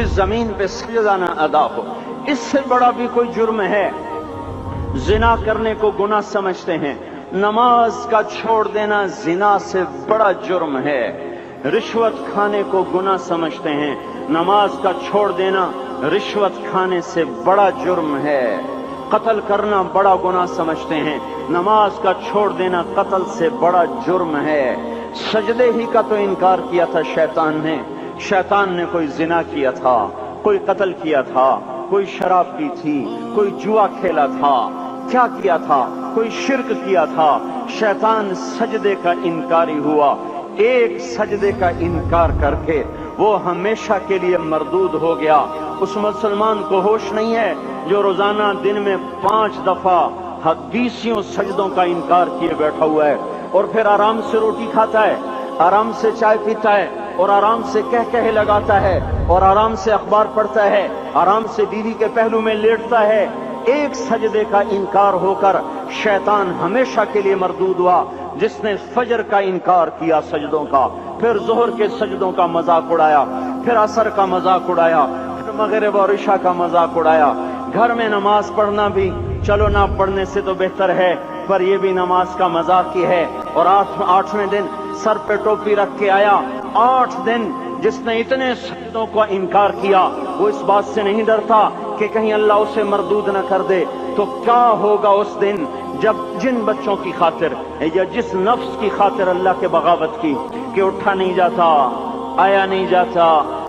کہ زمین پہ سجدہ نہ ادا ہو۔ اس سے بڑا بھی کوئی جرم ہے؟ زنا کرنے کو گناہ سمجھتے ہیں، نماز کا چھوڑ دینا زنا سے بڑا جرم ہے۔ رشوت کھانے کو گناہ سمجھتے ہیں، نماز کا چھوڑ دینا رشوت کھانے سے بڑا جرم ہے۔ قتل کرنا بڑا گناہ سمجھتے ہیں، نماز کا چھوڑ دینا قتل سے بڑا جرم ہے۔ سجدے ہی کا تو انکار کیا تھا شیطان نے کوئی زنا کیا تھا، کوئی قتل کیا تھا، کوئی شراب پی تھی، کوئی جوا کھیلا تھا، کیا کیا تھا؟ کوئی شرک کیا تھا۔ شیطان سجدے کا انکاری ہوا، ایک سجدے کا انکار کر کے وہ ہمیشہ کے لیے مردود ہو گیا۔ اس مسلمان کو ہوش نہیں ہے جو روزانہ دن میں 5 دفعہ 20 سجدوں کا انکار کیے بیٹھا ہوا ہے، اور پھر آرام سے روٹی کھاتا ہے، آرام سے چائے پیتا ہے، اور آرام سے کہے لگاتا ہے، اور آرام سے اخبار پڑھتا ہے، آرام سے بیوی کے پہلو میں لیٹتا ہے۔ ایک سجدے کا انکار ہو کر شیطان ہمیشہ کے لیے مردود ہوا۔ جس نے فجر کا انکار کیا سجدوں کا، پھر ظہر کے سجدوں کا مذاق اڑایا، پھر عصر کا مذاق اڑایا، پھر مغرب اور عشاء کا مذاق اڑایا۔ گھر میں نماز پڑھنا بھی چلو نہ پڑھنے سے تو بہتر ہے، پر یہ بھی نماز کا مذاق ہی ہے۔ اور 8ویں دن سر پہ ٹوپی رکھ کے آیا۔ 8 دن جس نے اتنے سجدوں کا انکار کیا، وہ اس بات سے نہیں ڈرتا کہ کہیں اللہ اسے مردود نہ کر دے، تو کیا ہوگا اس دن جب جن بچوں کی خاطر یا جس نفس کی خاطر اللہ کے بغاوت کی کہ اٹھا نہیں جاتا، آیا نہیں جاتا،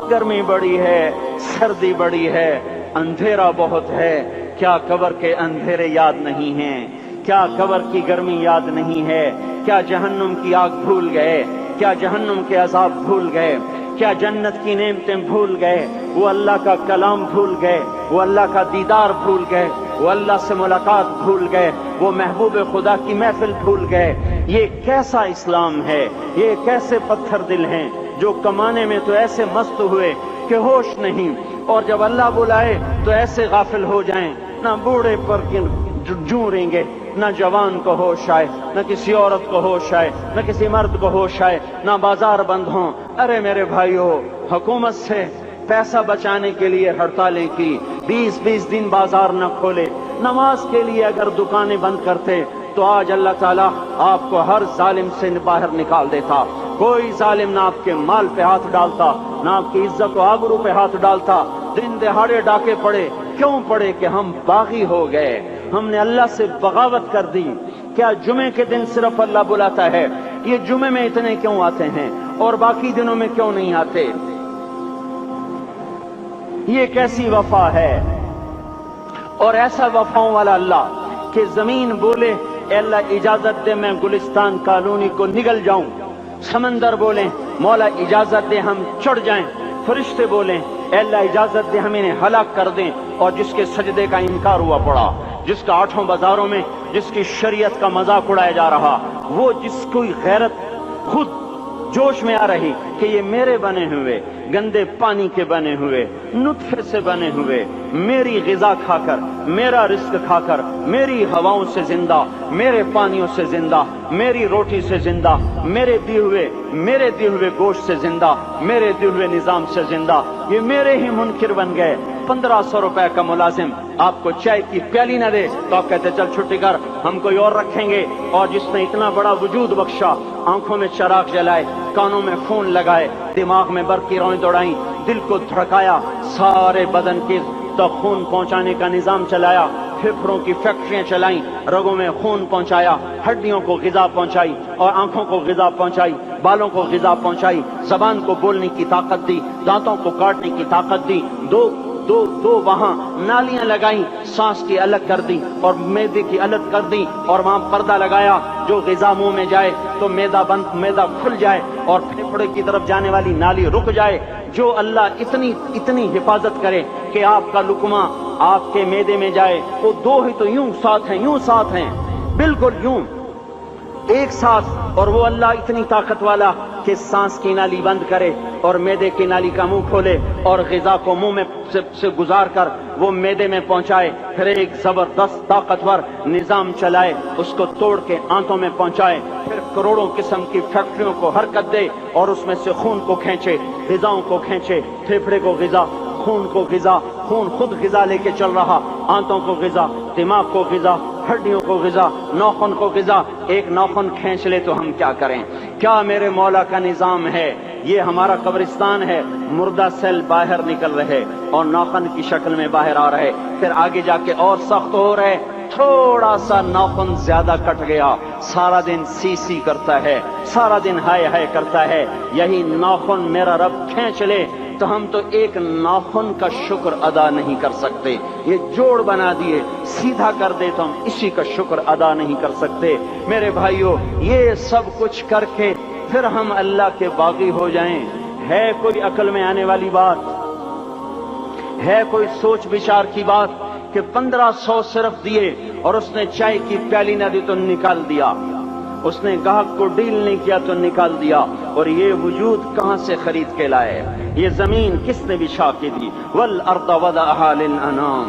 گرمی بڑی ہے، سردی بڑی ہے، اندھیرا بہت ہے، کیا قبر کے اندھیرے یاد نہیں ہیں؟ کیا قبر کی گرمی یاد نہیں ہے؟ کیا جہنم کی آگ بھول گئے؟ کیا جہنم کے عذاب بھول گئے؟ کیا جنت کی نعمتیں بھول گئے؟ وہ اللہ کا کلام بھول گئے، وہ اللہ کا دیدار بھول گئے، وہ اللہ سے ملاقات بھول گئے، وہ محبوب خدا کی محفل بھول گئے۔ یہ کیسا اسلام ہے؟ یہ کیسے پتھر دل ہیں جو کمانے میں تو ایسے مست ہوئے کہ ہوش نہیں، اور جب اللہ بلائے تو ایسے غافل ہو جائیں، نہ بوڑھے پر جوں گے، نہ جوان کو ہوش آئے، نہ کسی عورت کو ہوش آئے، نہ کسی مرد کو ہوش آئے، نہ بازار بند ہوں۔ ارے میرے بھائیو، حکومت سے پیسہ بچانے کے لیے ہڑتالیں کی، 20 دن بازار نہ کھولے، نماز کے لیے اگر دکانیں بند کرتے تو آج اللہ تعالیٰ آپ کو ہر ظالم سے باہر نکال دیتا۔ کوئی ظالم نہ آپ کے مال پہ ہاتھ ڈالتا، نہ آپ کی عزت و آبرو پہ ہاتھ ڈالتا۔ دن دہاڑے ڈاکے پڑے، کیوں پڑے؟ کہ ہم باغی ہو گئے، ہم نے اللہ سے بغاوت کر دی۔ کیا جمعے کے دن صرف اللہ بلاتا ہے؟ یہ جمعے میں اتنے کیوں آتے ہیں اور باقی دنوں میں کیوں نہیں آتے؟ یہ کیسی وفا ہے؟ اور ایسا وفاؤں والا اللہ کہ زمین بولے اے اللہ اجازت دے میں گلستان کالونی کو نگل جاؤں، سمندر بولیں مولا اجازت دے ہم چڑھ جائیں، فرشتے بولیں اے اللہ اجازت دے ہم انہیں ہلاک کر دیں۔ اور جس کے سجدے کا انکار ہوا پڑا، جس کا 8 بازاروں میں جس کی شریعت کا مذاق اڑایا جا رہا، وہ جس کوئی غیرت خود جوش میں آ رہی کہ یہ میرے بنے ہوئے گندے پانی کے بنے ہوئے نطفے سے بنے ہوئے، میری غذا کھا کر، میرا رزق کھا کر، میری ہواؤں سے زندہ، میرے پانیوں سے زندہ، میری روٹی سے زندہ، میرے دیے ہوئے گوشت سے زندہ، میرے دیے ہوئے نظام سے زندہ، یہ میرے ہی منکر بن گئے۔ 1500 روپے کا ملازم آپ کو چائے کی پیالی نہ دے تو آپ کہتے چل چھٹی کر، ہم کوئی اور رکھیں گے۔ اور جس نے اتنا بڑا وجود بخشا، آنکھوں میں چراغ جلائے، کانوں میں خون لگائے، دماغ میں برقی روئیں دوڑائیں، دل کو دھڑکایا، سارے بدن کے تک خون پہنچانے کا نظام چلایا، پھیپھڑوں کی فیکٹریاں چلائیں، رگوں میں خون پہنچایا، ہڈیوں کو غذا پہنچائی اور آنکھوں کو غذا پہنچائی، بالوں کو غذا پہنچائی، زبان کو بولنے کی طاقت دی، دانتوں کو کاٹنے کی طاقت دی، دو وہاں نالیاں لگائیں، سانس کی الگ کر دی اور معدے کی الگ کر دی، اور وہاں پردہ لگایا، جو غذا منہ میں جائے تو معدہ کھل جائے اور پھیپھڑے کی طرف جانے والی نالی رک جائے۔ جو اللہ اتنی حفاظت کرے کہ آپ کا لقمہ آپ کے معدے میں جائے، وہ 2 ہی تو یوں ساتھ ہیں، بالکل یوں ایک ساتھ، اور وہ اللہ اتنی طاقت والا کہ سانس کی نالی بند کرے اور معدے کی نالی کا منہ کھولے اور غذا کو منہ میں سے گزار کر وہ معدے میں پہنچائے، پھر ایک زبردست طاقتور نظام چلائے، اس کو توڑ کے آنتوں میں پہنچائے، پھر کروڑوں قسم کی فیکٹریوں کو حرکت دے اور اس میں سے خون کو کھینچے، غذاؤں کو کھینچے، پھیپھڑے کو غذا، خون کو غذا، خون خود غذا لے کے چل رہا، آنتوں کو غذا، دماغ کو غذا، ہڈیوں کو غذا، ناخن کو غذا۔ ایک ناخن کھینچ لے تو ہم کیا کریں؟ کیا میرے مولا کا نظام ہے؟ یہ ہمارا قبرستان ہے، مردہ سیل باہر نکل رہے اور ناخن کی شکل میں باہر آ رہے، پھر آگے جا کے اور سخت ہو رہے، تھوڑا سا ناخن زیادہ کٹ گیا، سارا دن سی سی کرتا ہے، سارا دن ہائے ہائے کرتا ہے۔ یہی ناخن میرا رب کھینچ لے تو ہم تو ایک ناخن کا شکر ادا نہیں کر سکتے۔ یہ جوڑ بنا دیے، سیدھا کر دے تو ہم اسی کا شکر ادا نہیں کر سکتے۔ میرے بھائیو، یہ سب کچھ کر کے پھر ہم اللہ کے باغی ہو جائیں، ہے کوئی عقل میں آنے والی بات؟ ہے کوئی سوچ بچار کی بات کہ 1500 صرف دیے اور اس نے چائے کی پیالی نہ دی تو نکال دیا، اس نے گاہک کو ڈیل نہیں کیا تو نکال دیا، اور یہ وجود کہاں سے خرید کے لائے؟ یہ زمین کس نے بچھا کے دی؟ والارض وضعها للانام،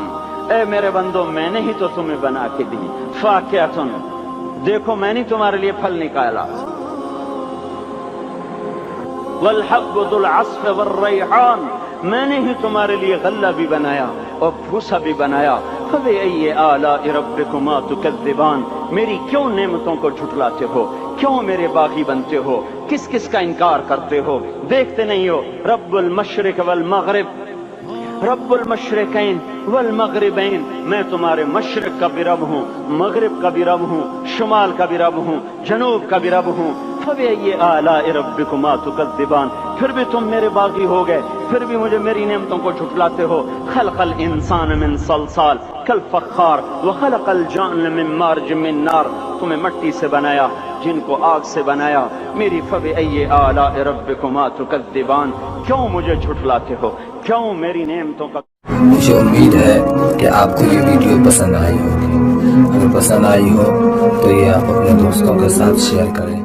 اے میرے بندو میں نے ہی تو تمہیں بنا کے دی۔ فاکہۃ، دیکھو میں نے تمہارے لیے پھل نکالا، والحب ذو العصف والریحان، میں نے ہی تمہارے لیے غلہ بھی بنایا اور بھوسا بھی بنایا۔ فبأي آلاء ربكما تكذبان، میری کیوں نعمتوں کو جھٹلاتے ہو؟ کیوں میرے باغی بنتے ہو؟ کس کس کا انکار کرتے ہو؟ دیکھتے نہیں ہو رب المشرق والمغرب، رب المشرقین والمغربین، میں تمہارے مشرق کا بھی رب ہوں، مغرب کا بھی رب ہوں، شمال کا بھی رب ہوں، جنوب کا بھی رب ہوں۔ فبأي آلاء ربكما تكذبان، پھر بھی تم میرے باغی ہو گئے، پھر بھی مجھے میری نعمتوں کو جھٹلاتے ہو۔ خلق الانسان من صلصال کالفخار وخلق الجان من مارج من نار، تمہیں مٹی سے بنایا، جن کو آگ سے بنایا۔ میری فبأي آلاء ربكما تكذبان، کیوں مجھے جھٹلاتے ہو؟ کیوں میری نعمتوں کا؟ مجھے امید ہے کہ آپ کو یہ ویڈیو پسند آئی ہوگی۔ اگر پسند آئی ہو تو یہ آپ اپنے دوستوں کے ساتھ شیئر کریں۔